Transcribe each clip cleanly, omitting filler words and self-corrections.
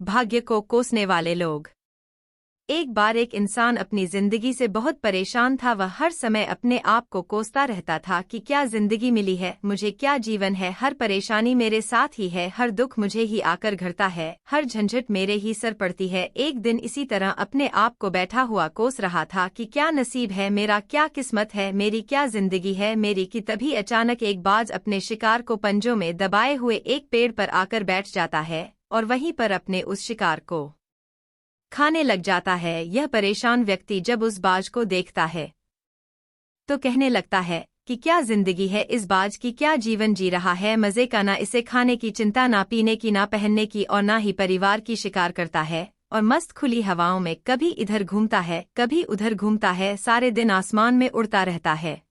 भाग्य को कोसने वाले लोग। एक बार एक इंसान अपनी जिंदगी से बहुत परेशान था। वह हर समय अपने आप को कोसता रहता था कि क्या जिंदगी मिली है मुझे, क्या जीवन है, हर परेशानी मेरे साथ ही है, हर दुख मुझे ही आकर घरता है, हर झंझट मेरे ही सर पड़ती है। एक दिन इसी तरह अपने आप को बैठा हुआ कोस रहा था कि क्या नसीब है मेरा, क्या किस्मत है मेरी, क्या जिंदगी है मेरी, कि तभी अचानक एक बाज अपने शिकार को पंजों में दबाए हुए एक पेड़ पर आकर बैठ जाता है और वहीं पर अपने उस शिकार को खाने लग जाता है। यह परेशान व्यक्ति जब उस बाज को देखता है तो कहने लगता है कि क्या जिंदगी है इस बाज की, क्या जीवन जी रहा है मजे का, ना इसे खाने की चिंता, ना पीने की, ना पहनने की और ना ही परिवार की। शिकार करता है और मस्त खुली हवाओं में कभी इधर घूमता है कभी उधर घूमता है, सारे दिन आसमान में उड़ता रहता है।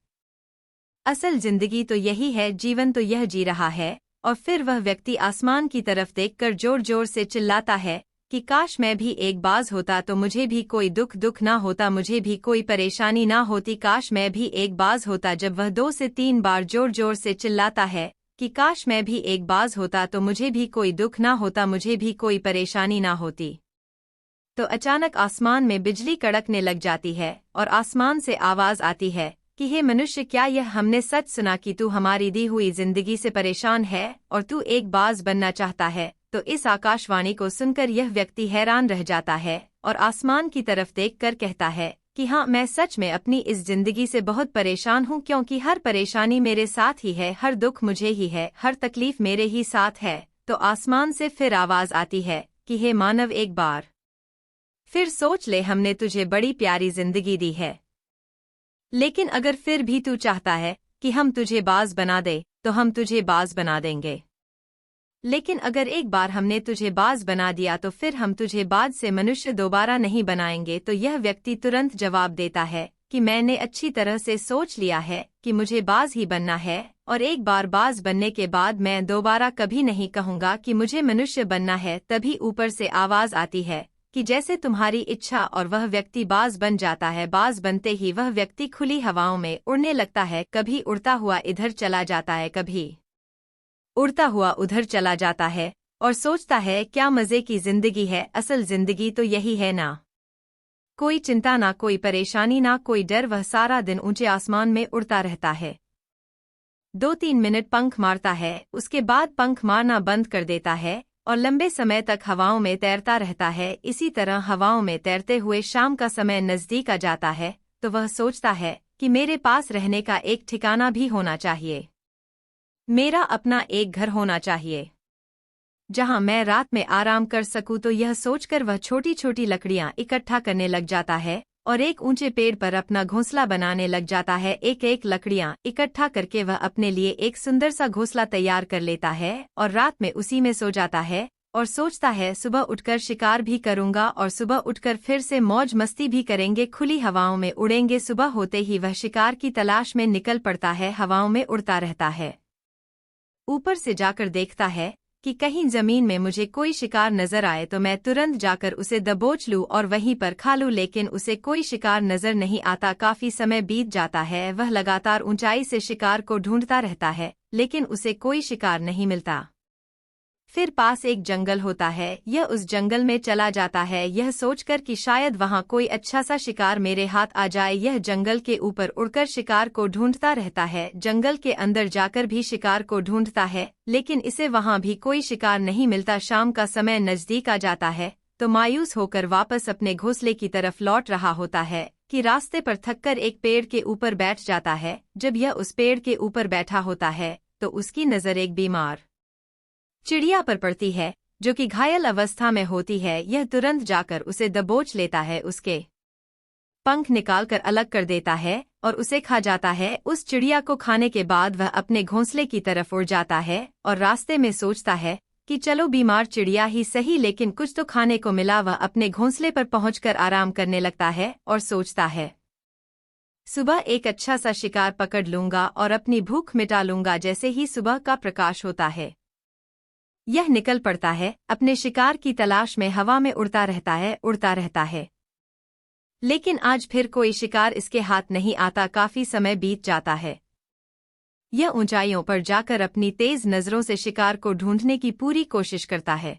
असल जिंदगी तो यही है, जीवन तो यह जी रहा है। और फिर वह व्यक्ति आसमान की तरफ देखकर जोर जोर से चिल्लाता है कि काश मैं भी एक बाज होता तो मुझे भी कोई दुख ना होता, मुझे भी कोई परेशानी ना होती, काश मैं भी एक बाज होता। जब वह 2 से 3 बार जोर जोर से चिल्लाता है कि काश मैं भी एक बाज होता तो मुझे भी कोई दुख ना होता, मुझे भी कोई परेशानी ना होती, तो अचानक आसमान में बिजली कड़कने लग जाती है और आसमान से आवाज आती है कि हे मनुष्य, क्या यह हमने सच सुना कि तू हमारी दी हुई जिंदगी से परेशान है और तू एक बाज बनना चाहता है। तो इस आकाशवाणी को सुनकर यह व्यक्ति हैरान रह जाता है और आसमान की तरफ देखकर कहता है कि हाँ, मैं सच में अपनी इस जिंदगी से बहुत परेशान हूँ, क्योंकि हर परेशानी मेरे साथ ही है, हर दुख मुझे ही है, हर तकलीफ मेरे ही साथ है। तो आसमान से फिर आवाज आती है कि हे मानव, एक बार फिर सोच ले, हमने तुझे बड़ी प्यारी जिंदगी दी है, लेकिन अगर फिर भी तू चाहता है कि हम तुझे बाज बना दे तो हम तुझे बाज बना देंगे, लेकिन अगर एक बार हमने तुझे बाज बना दिया तो फिर हम तुझे बाज से मनुष्य दोबारा नहीं बनाएंगे। तो यह व्यक्ति तुरंत जवाब देता है कि मैंने अच्छी तरह से सोच लिया है कि मुझे बाज ही बनना है, और एक बार बाज बनने के बाद मैं दोबारा कभी नहीं कहूँगा कि मुझे मनुष्य बनना है। तभी ऊपर से आवाज आती है कि जैसे तुम्हारी इच्छा, और वह व्यक्ति बाज बन जाता है। बाज बनते ही वह व्यक्ति खुली हवाओं में उड़ने लगता है, कभी उड़ता हुआ इधर चला जाता है, कभी उड़ता हुआ उधर चला जाता है और सोचता है क्या मजे की जिंदगी है। असल जिंदगी तो यही है, ना कोई चिंता, ना कोई परेशानी, ना कोई डर। वह सारा दिन ऊंचे आसमान में उड़ता रहता है, 2-3 मिनट पंख मारता है, उसके बाद पंख मारना बंद कर देता है और लंबे समय तक हवाओं में तैरता रहता है। इसी तरह हवाओं में तैरते हुए शाम का समय नजदीक आ जाता है तो वह सोचता है कि मेरे पास रहने का एक ठिकाना भी होना चाहिए, मेरा अपना एक घर होना चाहिए जहां मैं रात में आराम कर सकूं। तो यह सोचकर वह छोटी छोटी लकड़ियां इकट्ठा करने लग जाता है और एक ऊंचे पेड़ पर अपना घोंसला बनाने लग जाता है। एक एक लकड़ियां इकट्ठा करके वह अपने लिए एक सुंदर सा घोंसला तैयार कर लेता है और रात में उसी में सो जाता है और सोचता है सुबह उठकर शिकार भी करूंगा और सुबह उठकर फिर से मौज मस्ती भी करेंगे, खुली हवाओं में उड़ेंगे। सुबह होते ही वह शिकार की तलाश में निकल पड़ता है, हवाओं में उड़ता रहता है। ऊपर से जाकर देखता है कि कहीं जमीन में मुझे कोई शिकार नजर आए तो मैं तुरंत जाकर उसे दबोच लूं और वहीं पर खा लूं, लेकिन उसे कोई शिकार नजर नहीं आता। काफी समय बीत जाता है, वह लगातार ऊंचाई से शिकार को ढूंढता रहता है, लेकिन उसे कोई शिकार नहीं मिलता। फिर पास एक जंगल होता है, यह उस जंगल में चला जाता है, यह सोचकर कि शायद वहां कोई अच्छा सा शिकार मेरे हाथ आ जाए। यह जंगल के ऊपर उड़कर शिकार को ढूंढता रहता है, जंगल के अंदर जाकर भी शिकार को ढूंढता है, लेकिन इसे वहां भी कोई शिकार नहीं मिलता। शाम का समय नजदीक आ जाता है तो मायूस होकर वापस अपने घोंसले की तरफ लौट रहा होता है कि रास्ते पर थककर एक पेड़ के ऊपर बैठ जाता है। जब यह उस पेड़ के ऊपर बैठा होता है तो उसकी नजर एक बीमार चिड़िया पर पड़ती है जो कि घायल अवस्था में होती है। यह तुरंत जाकर उसे दबोच लेता है, उसके पंख निकालकर अलग कर देता है और उसे खा जाता है। उस चिड़िया को खाने के बाद वह अपने घोंसले की तरफ उड़ जाता है और रास्ते में सोचता है कि चलो बीमार चिड़िया ही सही, लेकिन कुछ तो खाने को मिला। वह अपने घोंसले पर पहुंचकर आराम करने लगता है और सोचता है सुबह एक अच्छा सा शिकार पकड़ लूंगा और अपनी भूख मिटा लूंगा। जैसे ही सुबह का प्रकाश होता है यह निकल पड़ता है अपने शिकार की तलाश में, हवा में उड़ता रहता है, लेकिन आज फिर कोई शिकार इसके हाथ नहीं आता। काफी समय बीत जाता है, यह ऊंचाइयों पर जाकर अपनी तेज नजरों से शिकार को ढूंढने की पूरी कोशिश करता है,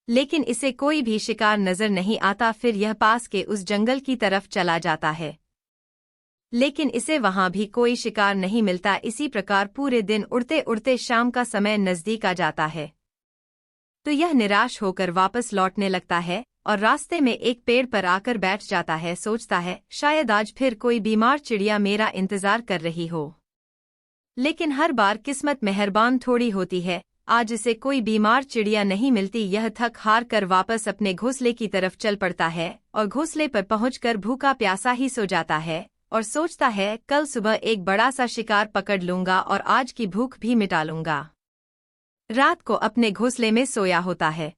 लेकिन इसे कोई भी शिकार नजर नहीं आता। फिर यह पास के उस जंगल की तरफ चला जाता है, लेकिन इसे वहां भी कोई शिकार नहीं मिलता। इसी प्रकार पूरे दिन उड़ते उड़ते शाम का समय नजदीक आ जाता है, तो यह निराश होकर वापस लौटने लगता है और रास्ते में एक पेड़ पर आकर बैठ जाता है। सोचता है शायद आज फिर कोई बीमार चिड़िया मेरा इंतजार कर रही हो। लेकिन हर बार किस्मत मेहरबान थोड़ी होती है। आज इसे कोई बीमार चिड़िया नहीं मिलती। यह थक हार कर वापस अपने घोंसले की तरफ चल पड़ता है और घोंसले पर पहुंचकर भूखा प्यासा ही सो जाता है और सोचता है कल सुबह एक बड़ा सा शिकार पकड़ लूंगा और आज की भूख भी मिटा लूंगा। रात को अपने घोंसले में सोया होता है,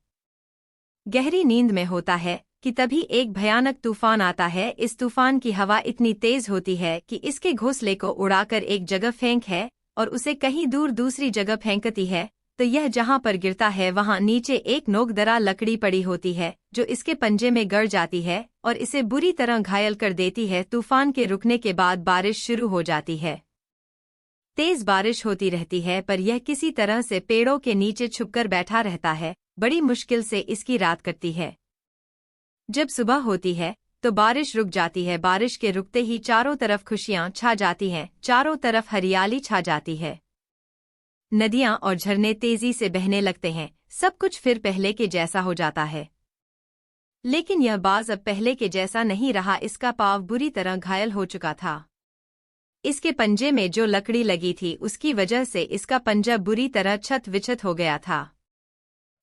गहरी नींद में होता है कि तभी एक भयानक तूफान आता है। इस तूफान की हवा इतनी तेज होती है कि इसके घोंसले को उड़ाकर एक जगह फेंक है और उसे कहीं दूर दूसरी जगह फेंकती है। तो यह जहां पर गिरता है वहां नीचे एक नोकदरा लकड़ी पड़ी होती है जो इसके पंजे में गड़ जाती है और इसे बुरी तरह घायल कर देती है। तूफान के रुकने के बाद बारिश शुरू हो जाती है। तेज बारिश होती रहती है पर यह किसी तरह से पेड़ों के नीचे छुपकर बैठा रहता है। बड़ी मुश्किल से इसकी रात कटती है। जब सुबह होती है तो बारिश रुक जाती है। बारिश के रुकते ही चारों तरफ खुशियां छा जाती हैं, चारों तरफ हरियाली छा जाती है। नदियां और झरने तेजी से बहने लगते हैं। सब कुछ फिर पहले के जैसा हो जाता है। लेकिन यह बाज अब पहले के जैसा नहीं रहा। इसका पाँव बुरी तरह घायल हो चुका था। इसके पंजे में जो लकड़ी लगी थी उसकी वजह से इसका पंजा बुरी तरह छत विछत हो गया था।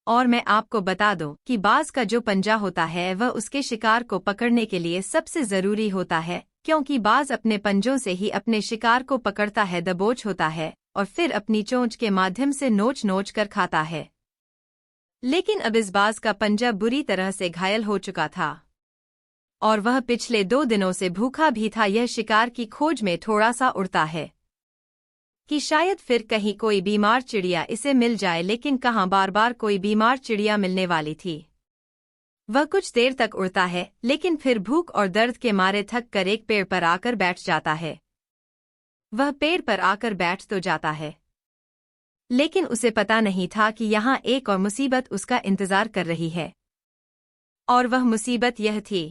और मैं आपको बता दूं कि बाज का जो पंजा होता है वह उसके शिकार को पकड़ने के लिए सबसे जरूरी होता है, क्योंकि बाज अपने पंजों से ही अपने शिकार को पकड़ता है, दबोच होता है और फिर अपनी चोंच के माध्यम से नोच नोच कर खाता है। लेकिन अब इस बाज का पंजा बुरी तरह से घायल हो चुका था और वह पिछले 2 दिनों से भूखा भी था। यह शिकार की खोज में थोड़ा सा उड़ता है कि शायद फिर कहीं कोई बीमार चिड़िया इसे मिल जाए, लेकिन कहाँ बार बार कोई बीमार चिड़िया मिलने वाली थी। वह कुछ देर तक उड़ता है लेकिन फिर भूख और दर्द के मारे थक कर एक पेड़ पर आकर बैठ जाता है। वह पेड़ पर आकर बैठ तो जाता है, लेकिन उसे पता नहीं था कि यहाँ एक और मुसीबत उसका इंतजार कर रही है। और वह मुसीबत यह थी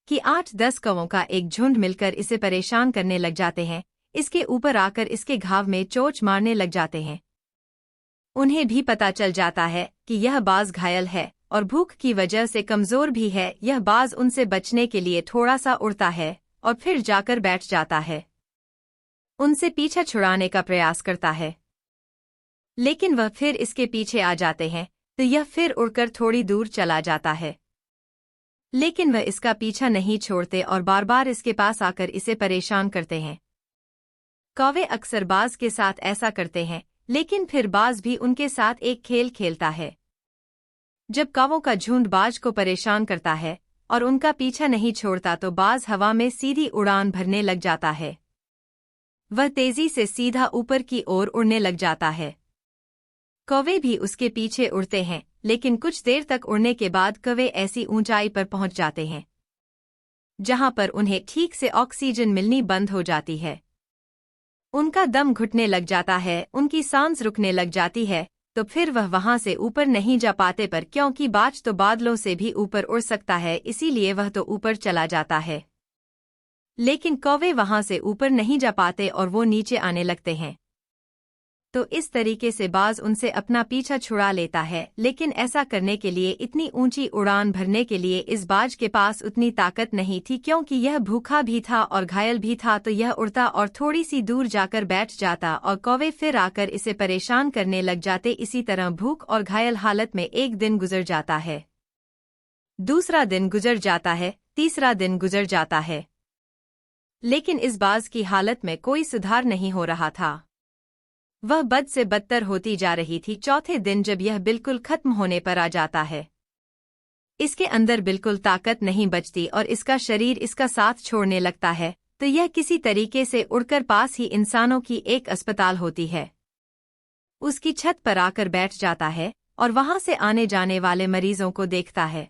कि 8-10 कौवों का एक झुंड मिलकर इसे परेशान करने लग जाते हैं। इसके ऊपर आकर इसके घाव में चोंच मारने लग जाते हैं। उन्हें भी पता चल जाता है कि यह बाज घायल है और भूख की वजह से कमजोर भी है। यह बाज उनसे बचने के लिए थोड़ा सा उड़ता है और फिर जाकर बैठ जाता है। उनसे पीछा छुड़ाने का प्रयास करता है, लेकिन वह फिर इसके पीछे आ जाते हैं तो यह फिर उड़कर थोड़ी दूर चला जाता है। लेकिन वह इसका पीछा नहीं छोड़ते और बार बार इसके पास आकर इसे परेशान करते हैं। कौवे अक्सर बाज के साथ ऐसा करते हैं, लेकिन फिर बाज भी उनके साथ एक खेल खेलता है। जब कौवों का झुंड बाज को परेशान करता है और उनका पीछा नहीं छोड़ता तो बाज हवा में सीधी उड़ान भरने लग जाता है। वह तेजी से सीधा ऊपर की ओर उड़ने लग जाता है। कौवे भी उसके पीछे उड़ते हैं, लेकिन कुछ देर तक उड़ने के बाद कौवे ऐसी ऊंचाई पर पहुंच जाते हैं जहां पर उन्हें ठीक से ऑक्सीजन मिलनी बंद हो जाती है। उनका दम घुटने लग जाता है, उनकी सांस रुकने लग जाती है। तो फिर वह वहां से ऊपर नहीं जा पाते, पर क्योंकि बाज तो बादलों से भी ऊपर उड़ सकता है इसीलिए वह तो ऊपर चला जाता है। लेकिन कौवे वहां से ऊपर नहीं जा पाते और वो नीचे आने लगते हैं। तो इस तरीके से बाज उनसे अपना पीछा छुड़ा लेता है। लेकिन ऐसा करने के लिए, इतनी ऊंची उड़ान भरने के लिए इस बाज के पास उतनी ताकत नहीं थी, क्योंकि यह भूखा भी था और घायल भी था। तो यह उड़ता और थोड़ी सी दूर जाकर बैठ जाता और कौवे फिर आकर इसे परेशान करने लग जाते। इसी तरह भूख और घायल हालत में एक दिन गुजर जाता है, दूसरा दिन गुजर जाता है, तीसरा दिन गुजर जाता है, लेकिन इस बाज की हालत में कोई सुधार नहीं हो रहा था। वह बद से बदतर होती जा रही थी। चौथे दिन जब यह बिल्कुल खत्म होने पर आ जाता है, इसके अंदर बिल्कुल ताकत नहीं बचती और इसका शरीर इसका साथ छोड़ने लगता है, तो यह किसी तरीके से उड़कर पास ही इंसानों की एक अस्पताल होती है उसकी छत पर आकर बैठ जाता है और वहां से आने जाने वाले मरीजों को देखता है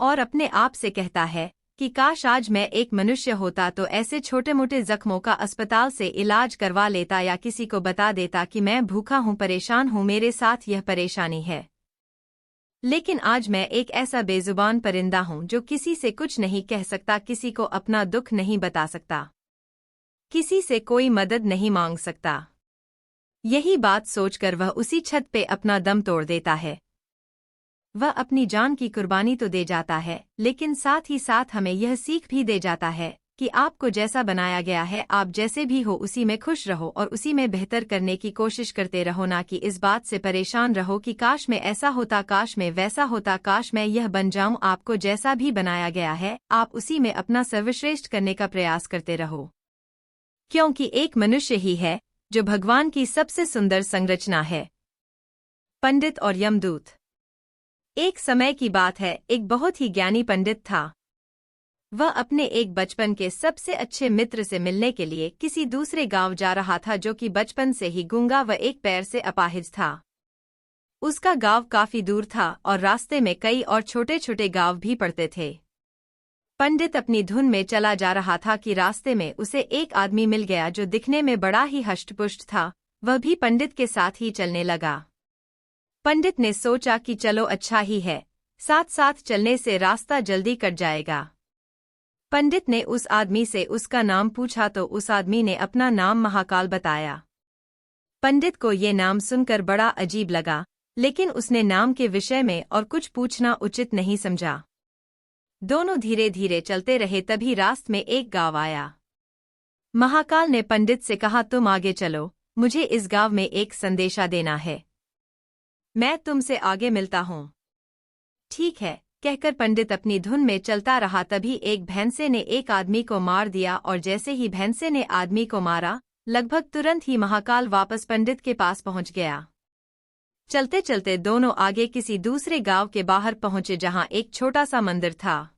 और अपने आप से कहता है कि काश आज मैं एक मनुष्य होता तो ऐसे छोटे मोटे जख्मों का अस्पताल से इलाज करवा लेता या किसी को बता देता कि मैं भूखा हूं, परेशान हूं, मेरे साथ यह परेशानी है। लेकिन आज मैं एक ऐसा बेजुबान परिंदा हूँ जो किसी से कुछ नहीं कह सकता, किसी को अपना दुख नहीं बता सकता, किसी से कोई मदद नहीं मांग सकता। यही बात सोचकर वह उसी छत पे अपना दम तोड़ देता है। वह अपनी जान की कुर्बानी तो दे जाता है, लेकिन साथ ही साथ हमें यह सीख भी दे जाता है कि आपको जैसा बनाया गया है, आप जैसे भी हो उसी में खुश रहो और उसी में बेहतर करने की कोशिश करते रहो, ना कि इस बात से परेशान रहो कि काश में ऐसा होता, काश में वैसा होता, काश मैं यह बन जाऊं। आपको जैसा भी बनाया गया है, आप उसी में अपना सर्वश्रेष्ठ करने का प्रयास करते रहो, क्योंकि एक मनुष्य ही है जो भगवान की सबसे सुंदर संरचना है। पंडित और यमदूत। एक समय की बात है, एक बहुत ही ज्ञानी पंडित था। वह अपने एक बचपन के सबसे अच्छे मित्र से मिलने के लिए किसी दूसरे गांव जा रहा था, जो कि बचपन से ही गूंगा व एक पैर से अपाहिज था। उसका गांव काफी दूर था और रास्ते में कई और छोटे छोटे गांव भी पड़ते थे। पंडित अपनी धुन में चला जा रहा था कि रास्ते में उसे एक आदमी मिल गया जो दिखने में बड़ा ही हष्टपुष्ट था। वह भी पंडित के साथ ही चलने लगा। पंडित ने सोचा कि चलो अच्छा ही है, साथ साथ चलने से रास्ता जल्दी कट जाएगा। पंडित ने उस आदमी से उसका नाम पूछा तो उस आदमी ने अपना नाम महाकाल बताया। पंडित को ये नाम सुनकर बड़ा अजीब लगा, लेकिन उसने नाम के विषय में और कुछ पूछना उचित नहीं समझा। दोनों धीरे धीरे चलते रहे, तभी रास्ते में एक गांव आया। महाकाल ने पंडित से कहा, तुम आगे चलो, मुझे इस गांव में एक संदेशा देना है, मैं तुमसे आगे मिलता हूँ। ठीक है, कहकर पंडित अपनी धुन में चलता रहा। तभी एक भैंसे ने एक आदमी को मार दिया और जैसे ही भैंसे ने आदमी को मारा, लगभग तुरंत ही महाकाल वापस पंडित के पास पहुंच गया। चलते चलते दोनों आगे किसी दूसरे गांव के बाहर पहुंचे, जहां एक छोटा सा मंदिर था।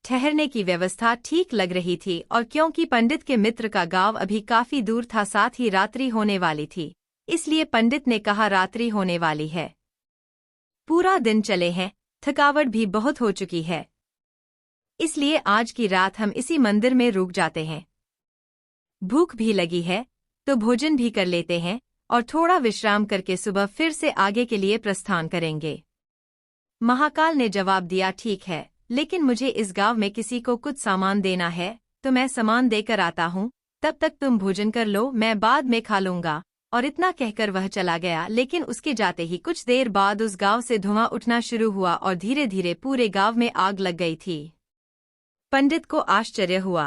ठहरने की व्यवस्था ठीक लग रही थी और क्योंकि पंडित के मित्र का गांव अभी काफी दूर था, साथ ही रात्रि होने वाली थी, इसलिए पंडित ने कहा, रात्रि होने वाली है, पूरा दिन चले हैं, थकावट भी बहुत हो चुकी है, इसलिए आज की रात हम इसी मंदिर में रुक जाते हैं। भूख भी लगी है तो भोजन भी कर लेते हैं और थोड़ा विश्राम करके सुबह फिर से आगे के लिए प्रस्थान करेंगे। महाकाल ने जवाब दिया, ठीक है, लेकिन मुझे इस गांव में किसी को कुछ सामान देना है, तो मैं सामान देकर आता हूँ, तब तक तुम भोजन कर लो, मैं बाद में खा लूंगा। और इतना कहकर वह चला गया, लेकिन उसके जाते ही कुछ देर बाद उस गांव से धुआं उठना शुरू हुआ और धीरे धीरे पूरे गांव में आग लग गई थी। पंडित को आश्चर्य हुआ।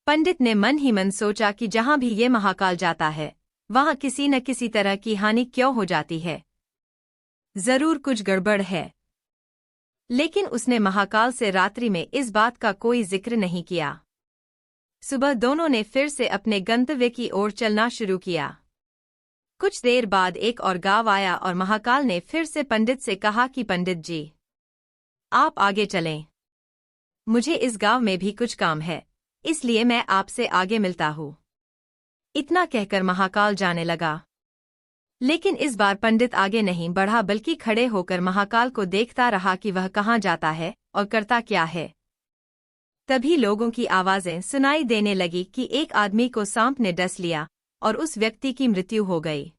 पंडित ने मन ही मन सोचा कि जहां भी ये महाकाल जाता है, वहां किसी न किसी तरह की हानि क्यों हो जाती है, जरूर कुछ गड़बड़ है। लेकिन उसने महाकाल से रात्रि में इस बात का कोई जिक्र नहीं किया। सुबह दोनों ने फिर से अपने गंतव्य की ओर चलना शुरू किया। कुछ देर बाद एक और गांव आया और महाकाल ने फिर से पंडित से कहा कि पंडित जी, आप आगे चलें, मुझे इस गांव में भी कुछ काम है, इसलिए मैं आपसे आगे मिलता हूँ। इतना कहकर महाकाल जाने लगा। लेकिन इस बार पंडित आगे नहीं बढ़ा, बल्कि खड़े होकर महाकाल को देखता रहा कि वह कहाँ जाता है और करता क्या है। तभी लोगों की आवाजें सुनाई देने लगी कि एक आदमी को सांप ने डस लिया और उस व्यक्ति की मृत्यु हो गई।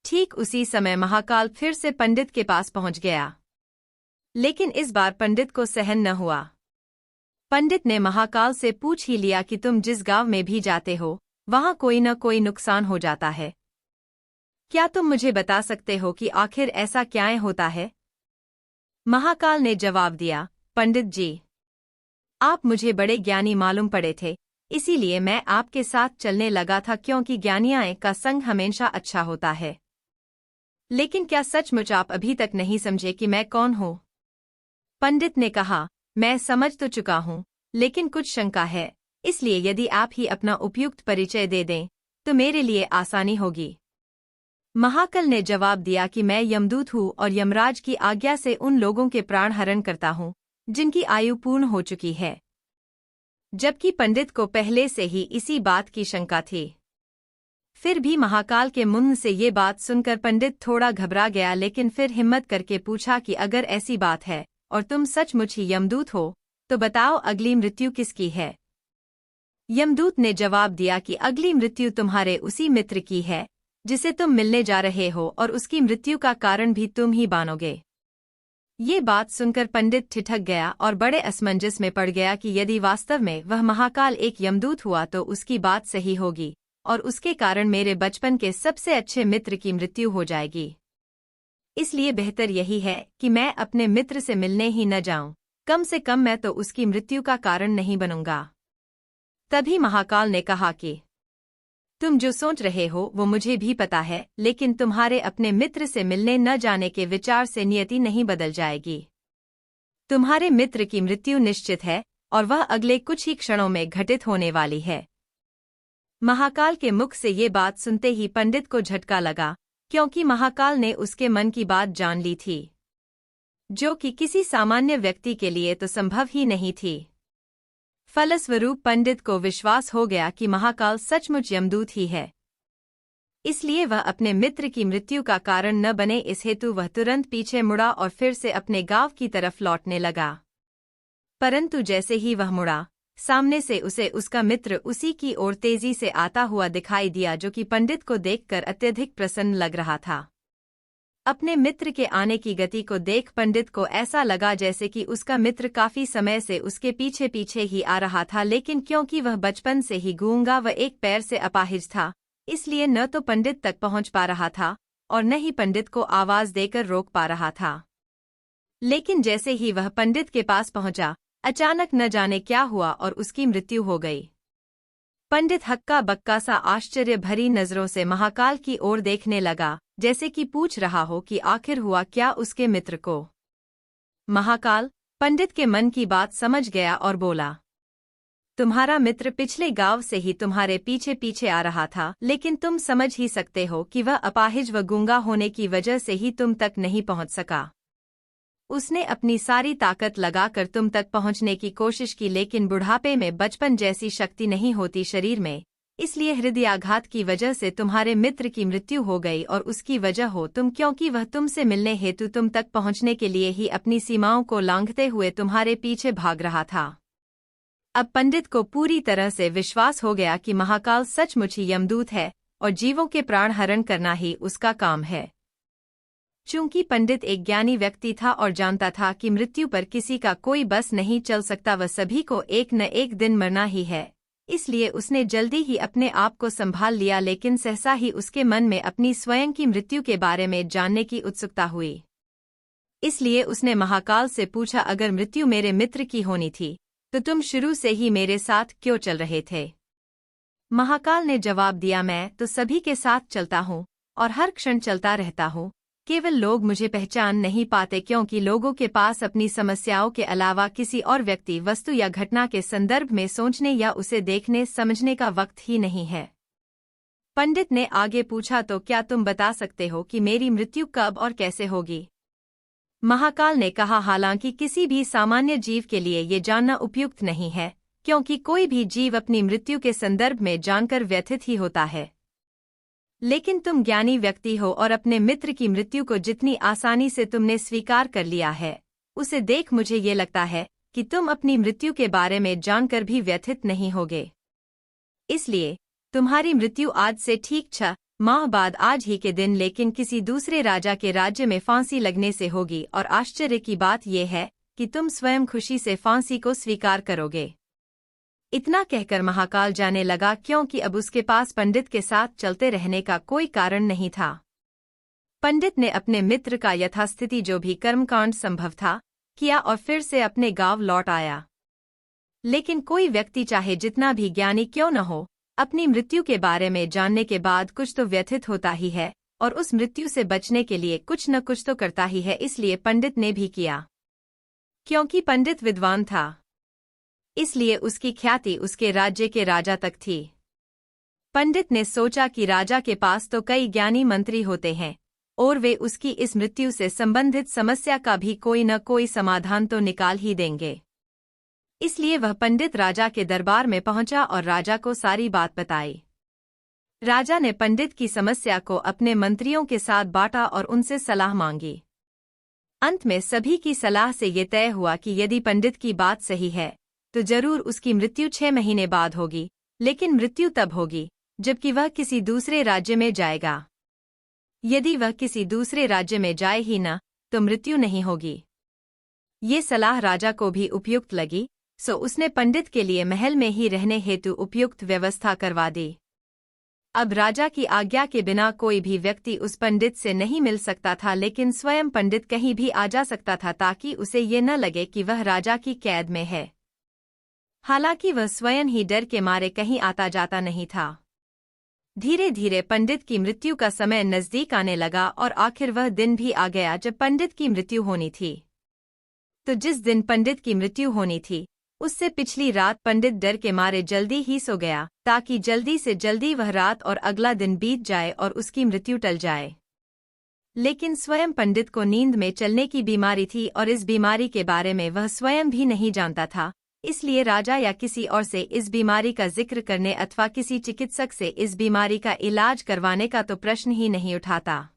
ठीक उसी समय महाकाल फिर से पंडित के पास पहुंच गया, लेकिन इस बार पंडित को सहन न हुआ। पंडित ने महाकाल से पूछ ही लिया कि तुम जिस गांव में भी जाते हो, वहां कोई न कोई नुकसान हो जाता है, क्या तुम मुझे बता सकते हो कि आखिर ऐसा क्या होता है? महाकाल ने जवाब दिया, पंडित जी, आप मुझे बड़े ज्ञानी मालूम पड़े थे, इसीलिए मैं आपके साथ चलने लगा था, क्योंकि ज्ञानियों का संग हमेशा अच्छा होता है। लेकिन क्या सचमुच आप अभी तक नहीं समझे कि मैं कौन हूँ? पंडित ने कहा, मैं समझ तो चुका हूँ, लेकिन कुछ शंका है, इसलिए यदि आप ही अपना उपयुक्त परिचय दे दें तो मेरे लिए आसानी होगी। महाकाल ने जवाब दिया कि मैं यमदूत हूँ और यमराज की आज्ञा से उन लोगों के प्राण हरण करता हूँ जिनकी आयु पूर्ण हो चुकी है। जबकि पंडित को पहले से ही इसी बात की शंका थी। फिर भी महाकाल के मुंह से ये बात सुनकर पंडित थोड़ा घबरा गया, लेकिन फिर हिम्मत करके पूछा कि अगर ऐसी बात है और तुम सचमुच ही यमदूत हो, तो बताओ अगली मृत्यु किसकी है? यमदूत ने जवाब दिया कि अगली मृत्यु तुम्हारे उसी मित्र की है जिसे तुम मिलने जा रहे हो, और उसकी मृत्यु का कारण भी तुम ही जानोगे। ये बात सुनकर पंडित ठिठक गया और बड़े असमंजस में पड़ गया कि यदि वास्तव में वह महाकाल एक यमदूत हुआ तो उसकी बात सही होगी और उसके कारण मेरे बचपन के सबसे अच्छे मित्र की मृत्यु हो जाएगी। इसलिए बेहतर यही है कि मैं अपने मित्र से मिलने ही न जाऊं, कम से कम मैं तो उसकी मृत्यु का कारण नहीं बनूंगा। तभी महाकाल ने कहा कि तुम जो सोच रहे हो वो मुझे भी पता है, लेकिन तुम्हारे अपने मित्र से मिलने न जाने के विचार से नियति नहीं बदल जाएगी। तुम्हारे मित्र की मृत्यु निश्चित है और वह अगले कुछ ही क्षणों में घटित होने वाली है। महाकाल के मुख से ये बात सुनते ही पंडित को झटका लगा, क्योंकि महाकाल ने उसके मन की बात जान ली थी, जो कि किसी सामान्य व्यक्ति के लिए तो संभव ही नहीं थी। फलस्वरूप पंडित को विश्वास हो गया कि महाकाल सचमुच यमदूत ही है। इसलिए वह अपने मित्र की मृत्यु का कारण न बने, इस हेतु वह तुरंत पीछे मुड़ा और फिर से अपने गांव की तरफ लौटने लगा। परंतु जैसे ही वह मुड़ा, सामने से उसे उसका मित्र उसी की ओर तेजी से आता हुआ दिखाई दिया, जो कि पंडित को देखकर अत्यधिक प्रसन्न लग रहा था। अपने मित्र के आने की गति को देख पंडित को ऐसा लगा जैसे कि उसका मित्र काफी समय से उसके पीछे पीछे ही आ रहा था, लेकिन क्योंकि वह बचपन से ही गूंगा व एक पैर से अपाहिज था, इसलिए न तो पंडित तक पहुंच पा रहा था और न ही पंडित को आवाज देकर रोक पा रहा था। लेकिन जैसे ही वह पंडित के पास पहुंचा, अचानक न जाने क्या हुआ और उसकी मृत्यु हो गई। पंडित हक्का बक्का सा आश्चर्य भरी नजरों से महाकाल की ओर देखने लगा, जैसे कि पूछ रहा हो कि आखिर हुआ क्या उसके मित्र को। महाकाल पंडित के मन की बात समझ गया और बोला, तुम्हारा मित्र पिछले गांव से ही तुम्हारे पीछे पीछे आ रहा था, लेकिन तुम समझ ही सकते हो कि वह अपाहिज व गूंगा होने की वजह से ही तुम तक नहीं पहुंच सका। उसने अपनी सारी ताकत लगाकर तुम तक पहुंचने की कोशिश की, लेकिन बुढ़ापे में बचपन जैसी शक्ति नहीं होती शरीर में, इसलिए हृदयाघात की वजह से तुम्हारे मित्र की मृत्यु हो गई और उसकी वजह हो तुम, क्योंकि वह तुमसे मिलने हेतु तुम तक पहुंचने के लिए ही अपनी सीमाओं को लांघते हुए तुम्हारे पीछे भाग रहा था। अब पंडित को पूरी तरह से विश्वास हो गया कि महाकाल सचमुच ही यमदूत है और जीवों के प्राण हरण करना ही उसका काम है। चूंकि पंडित एक ज्ञानी व्यक्ति था और जानता था कि मृत्यु पर किसी का कोई बस नहीं चल सकता, वह सभी को एक न एक दिन मरना ही है, इसलिए उसने जल्दी ही अपने आप को संभाल लिया। लेकिन सहसा ही उसके मन में अपनी स्वयं की मृत्यु के बारे में जानने की उत्सुकता हुई। इसलिए उसने महाकाल से पूछा, अगर मृत्यु मेरे मित्र की होनी थी तो तुम शुरू से ही मेरे साथ क्यों चल रहे थे? महाकाल ने जवाब दिया, मैं तो सभी के साथ चलता हूँ और हर क्षण चलता रहता हूँ, केवल लोग मुझे पहचान नहीं पाते, क्योंकि लोगों के पास अपनी समस्याओं के अलावा किसी और व्यक्ति, वस्तु या घटना के संदर्भ में सोचने या उसे देखने समझने का वक्त ही नहीं है। पंडित ने आगे पूछा, तो क्या तुम बता सकते हो कि मेरी मृत्यु कब और कैसे होगी? महाकाल ने कहा, हालांकि किसी भी सामान्य जीव के लिए ये जानना उपयुक्त नहीं है, क्योंकि कोई भी जीव अपनी मृत्यु के संदर्भ में जानकर व्यथित ही होता है। लेकिन तुम ज्ञानी व्यक्ति हो और अपने मित्र की मृत्यु को जितनी आसानी से तुमने स्वीकार कर लिया है, उसे देख मुझे ये लगता है कि तुम अपनी मृत्यु के बारे में जानकर भी व्यथित नहीं होगे। इसलिए तुम्हारी मृत्यु आज से ठीक 6 माह बाद आज ही के दिन, लेकिन किसी दूसरे राजा के राज्य में फांसी लगने से होगी। और आश्चर्य की बात यह है कि तुम स्वयं खुशी से फांसी को स्वीकार करोगे। इतना कहकर महाकाल जाने लगा, क्योंकि अब उसके पास पंडित के साथ चलते रहने का कोई कारण नहीं था। पंडित ने अपने मित्र का यथास्थिति जो भी कर्मकांड संभव था किया और फिर से अपने गांव लौट आया। लेकिन कोई व्यक्ति चाहे जितना भी ज्ञानी क्यों न हो, अपनी मृत्यु के बारे में जानने के बाद कुछ तो व्यथित होता ही है और उस मृत्यु से बचने के लिए कुछ न कुछ तो करता ही है। इसलिए पंडित ने भी किया। क्योंकि पंडित विद्वान था, इसलिए उसकी ख्याति उसके राज्य के राजा तक थी। पंडित ने सोचा कि राजा के पास तो कई ज्ञानी मंत्री होते हैं और वे उसकी इस मृत्यु से संबंधित समस्या का भी कोई न कोई समाधान तो निकाल ही देंगे। इसलिए वह पंडित राजा के दरबार में पहुंचा और राजा को सारी बात बताई। राजा ने पंडित की समस्या को अपने मंत्रियों के साथ बांटा और उनसे सलाह मांगी। अंत में सभी की सलाह से ये तय हुआ कि यदि पंडित की बात सही है तो जरूर उसकी मृत्यु 6 महीने बाद होगी, लेकिन मृत्यु तब होगी जबकि वह किसी दूसरे राज्य में जाएगा। यदि वह किसी दूसरे राज्य में जाए ही न तो मृत्यु नहीं होगी। ये सलाह राजा को भी उपयुक्त लगी, सो उसने पंडित के लिए महल में ही रहने हेतु उपयुक्त व्यवस्था करवा दी। अब राजा की आज्ञा के बिना कोई भी व्यक्ति उस पंडित से नहीं मिल सकता था, लेकिन स्वयं पंडित कहीं भी आ जा सकता था ताकि उसे ये न लगे कि वह राजा की कैद में है। हालांकि वह स्वयं ही डर के मारे कहीं आता जाता नहीं था। धीरे धीरे पंडित की मृत्यु का समय नजदीक आने लगा और आखिर वह दिन भी आ गया जब पंडित की मृत्यु होनी थी। तो जिस दिन पंडित की मृत्यु होनी थी उससे पिछली रात पंडित डर के मारे जल्दी ही सो गया, ताकि जल्दी से जल्दी वह रात और अगला दिन बीत जाए और उसकी मृत्यु टल जाए। लेकिन स्वयं पंडित को नींद में चलने की बीमारी थी और इस बीमारी के बारे में वह स्वयं भी नहीं जानता था, इसलिए राजा या किसी और से इस बीमारी का जिक्र करने अथवा किसी चिकित्सक से इस बीमारी का इलाज करवाने का तो प्रश्न ही नहीं उठाता,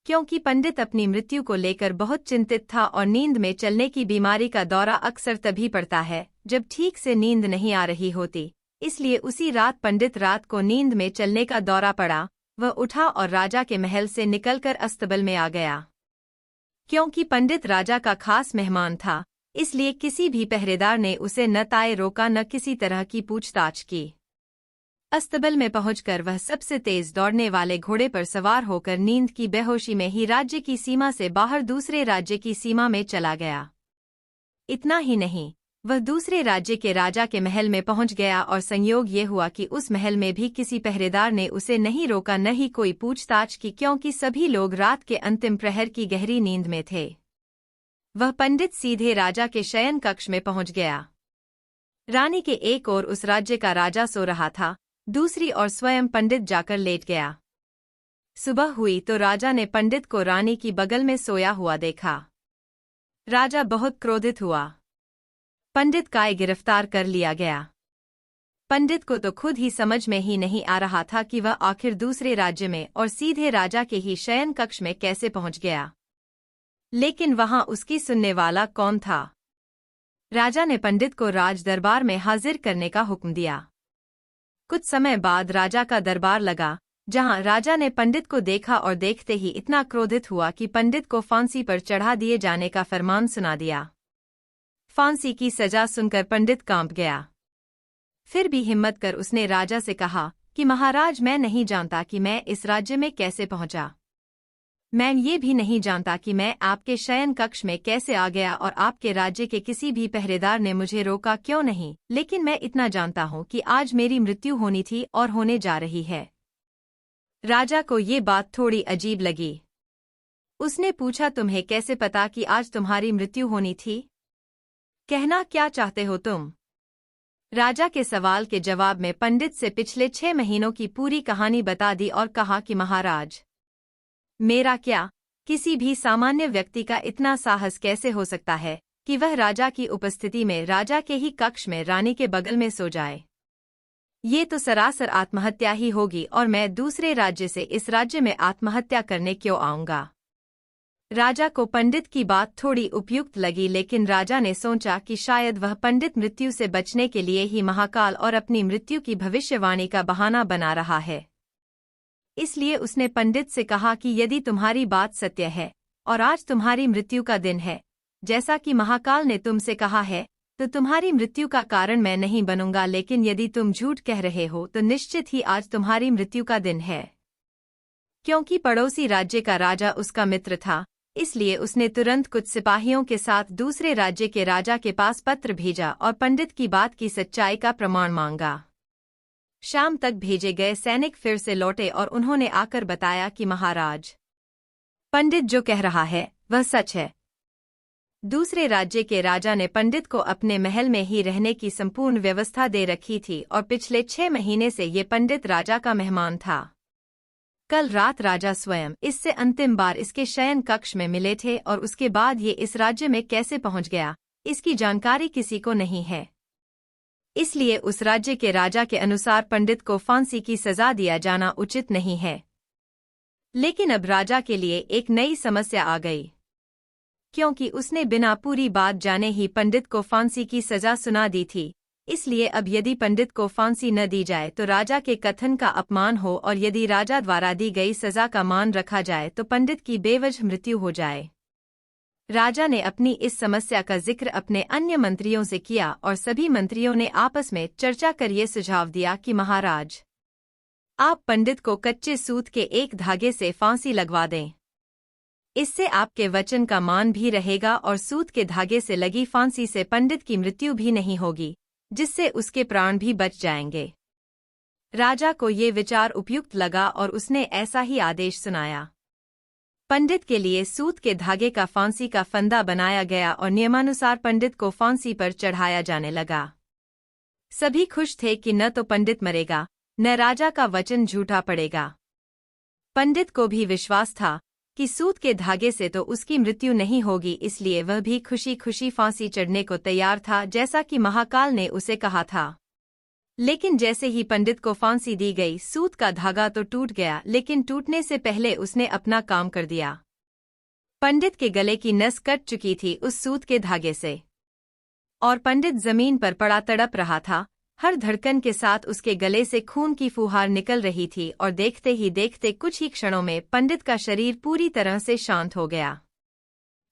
क्योंकि पंडित अपनी मृत्यु को लेकर बहुत चिंतित था और नींद में चलने की बीमारी का दौरा अक्सर तभी पड़ता है जब ठीक से नींद नहीं आ रही होती। इसलिए उसी रात पंडित रात को नींद में चलने का दौरा पड़ा। वह उठा और राजा के महल से निकलकर अस्तबल में आ गया। क्योंकि पंडित राजा का खास मेहमान था, इसलिए किसी भी पहरेदार ने उसे न ताए रोका न किसी तरह की पूछताछ की। अस्तबल में पहुंचकर वह सबसे तेज दौड़ने वाले घोड़े पर सवार होकर नींद की बेहोशी में ही राज्य की सीमा से बाहर दूसरे राज्य की सीमा में चला गया। इतना ही नहीं, वह दूसरे राज्य के राजा के महल में पहुंच गया और संयोग ये हुआ कि उस महल में भी किसी पहरेदार ने उसे नहीं रोका न ही कोई पूछताछ की, क्योंकि सभी लोग रात के अंतिम प्रहर की गहरी नींद में थे। वह पंडित सीधे राजा के शयन कक्ष में पहुंच गया। रानी के एक ओर उस राज्य का राजा सो रहा था, दूसरी ओर स्वयं पंडित जाकर लेट गया। सुबह हुई तो राजा ने पंडित को रानी की बगल में सोया हुआ देखा। राजा बहुत क्रोधित हुआ। पंडित का गिरफ्तार कर लिया गया। पंडित को तो खुद ही समझ में ही नहीं आ रहा था कि वह आखिर दूसरे राज्य में और सीधे राजा के ही शयन कक्ष में कैसे पहुंच गया। लेकिन वहां उसकी सुनने वाला कौन था? राजा ने पंडित को राज दरबार में हाजिर करने का हुक्म दिया। कुछ समय बाद राजा का दरबार लगा, जहां राजा ने पंडित को देखा और देखते ही इतना क्रोधित हुआ कि पंडित को फांसी पर चढ़ा दिए जाने का फरमान सुना दिया। फांसी की सजा सुनकर पंडित कांप गया। फिर भी हिम्मत कर उसने राजा से कहा कि महाराज, मैं नहीं जानता कि मैं इस राज्य में कैसे पहुंचा। मैं ये भी नहीं जानता कि मैं आपके शयन कक्ष में कैसे आ गया और आपके राज्य के किसी भी पहरेदार ने मुझे रोका क्यों नहीं, लेकिन मैं इतना जानता हूं कि आज मेरी मृत्यु होनी थी और होने जा रही है। राजा को ये बात थोड़ी अजीब लगी। उसने पूछा, तुम्हें कैसे पता कि आज तुम्हारी मृत्यु होनी थी? कहना क्या चाहते हो तुम? राजा के सवाल के जवाब में पंडित से पिछले 6 महीनों की पूरी कहानी बता दी और कहा कि महाराज, मेरा क्या, किसी भी सामान्य व्यक्ति का इतना साहस कैसे हो सकता है कि वह राजा की उपस्थिति में राजा के ही कक्ष में रानी के बगल में सो जाए। ये तो सरासर आत्महत्या ही होगी और मैं दूसरे राज्य से इस राज्य में आत्महत्या करने क्यों आऊंगा। राजा को पंडित की बात थोड़ी उपयुक्त लगी, लेकिन राजा ने सोचा कि शायद वह पंडित मृत्यु से बचने के लिए ही महाकाल और अपनी मृत्यु की भविष्यवाणी का बहाना बना रहा है। इसलिए उसने पंडित से कहा कि यदि तुम्हारी बात सत्य है और आज तुम्हारी मृत्यु का दिन है, जैसा कि महाकाल ने तुमसे कहा है, तो तुम्हारी मृत्यु का कारण मैं नहीं बनूंगा, लेकिन यदि तुम झूठ कह रहे हो तो निश्चित ही आज तुम्हारी मृत्यु का दिन है। क्योंकि पड़ोसी राज्य का राजा उसका मित्र था, इसलिए उसने तुरंत कुछ सिपाहियों के साथ दूसरे राज्य के राजा के पास पत्र भेजा और पंडित की बात की सच्चाई का प्रमाण मांगा। शाम तक भेजे गए सैनिक फिर से लौटे और उन्होंने आकर बताया कि महाराज, पंडित जो कह रहा है वह सच है। दूसरे राज्य के राजा ने पंडित को अपने महल में ही रहने की संपूर्ण व्यवस्था दे रखी थी और पिछले 6 महीने से ये पंडित राजा का मेहमान था। कल रात राजा स्वयं इससे अंतिम बार इसके शयन कक्ष में मिले थे और उसके बाद ये इस राज्य में कैसे पहुंच गया, इसकी जानकारी किसी को नहीं है। इसलिए उस राज्य के राजा के अनुसार पंडित को फांसी की सजा दिया जाना उचित नहीं है। लेकिन अब राजा के लिए एक नई समस्या आ गई, क्योंकि उसने बिना पूरी बात जाने ही पंडित को फांसी की सजा सुना दी थी। इसलिए अब यदि पंडित को फांसी न दी जाए तो राजा के कथन का अपमान हो, और यदि राजा द्वारा दी गई सजा का मान रखा जाए तो पंडित की बेवजह मृत्यु हो जाए। राजा ने अपनी इस समस्या का जिक्र अपने अन्य मंत्रियों से किया और सभी मंत्रियों ने आपस में चर्चा कर ये सुझाव दिया कि महाराज, आप पंडित को कच्चे सूत के एक धागे से फांसी लगवा दें। इससे आपके वचन का मान भी रहेगा और सूत के धागे से लगी फांसी से पंडित की मृत्यु भी नहीं होगी, जिससे उसके प्राण भी बच जाएंगे। राजा को ये विचार उपयुक्त लगा और उसने ऐसा ही आदेश सुनाया। पंडित के लिए सूत के धागे का फांसी का फंदा बनाया गया और नियमानुसार पंडित को फांसी पर चढ़ाया जाने लगा। सभी खुश थे कि न तो पंडित मरेगा, न राजा का वचन झूठा पड़ेगा। पंडित को भी विश्वास था कि सूत के धागे से तो उसकी मृत्यु नहीं होगी, इसलिए वह भी खुशी खुशी फांसी चढ़ने को तैयार था, जैसा कि महाकाल ने उसे कहा था। लेकिन जैसे ही पंडित को फांसी दी गई, सूत का धागा तो टूट गया, लेकिन टूटने से पहले उसने अपना काम कर दिया। पंडित के गले की नस कट चुकी थी उस सूत के धागे से, और पंडित जमीन पर पड़ा तड़प रहा था। हर धड़कन के साथ उसके गले से खून की फुहार निकल रही थी और देखते ही देखते कुछ ही क्षणों में पंडित का शरीर पूरी तरह से शांत हो गया।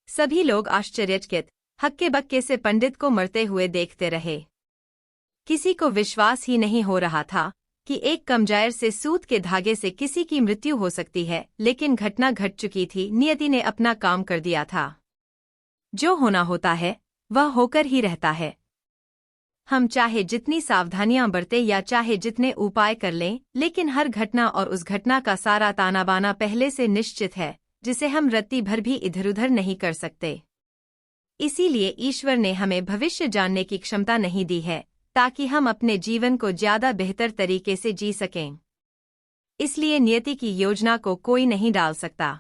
सभी लोग आश्चर्यचकित हक्के बक्के से पंडित को मरते हुए देखते रहे। किसी को विश्वास ही नहीं हो रहा था कि एक कमजायर से सूत के धागे से किसी की मृत्यु हो सकती है, लेकिन घटना घट चुकी थी। नियति ने अपना काम कर दिया था। जो होना होता है वह होकर ही रहता है। हम चाहे जितनी सावधानियां बरतें या चाहे जितने उपाय कर लें, लेकिन हर घटना और उस घटना का सारा ताना बाना पहले से निश्चित है, जिसे हम रत्ती भर भी इधर उधर नहीं कर सकते। इसीलिए ईश्वर ने हमें भविष्य जानने की क्षमता नहीं दी है, ताकि हम अपने जीवन को ज्यादा बेहतर तरीके से जी सकें। इसलिए नियति की योजना को कोई नहीं डाल सकता।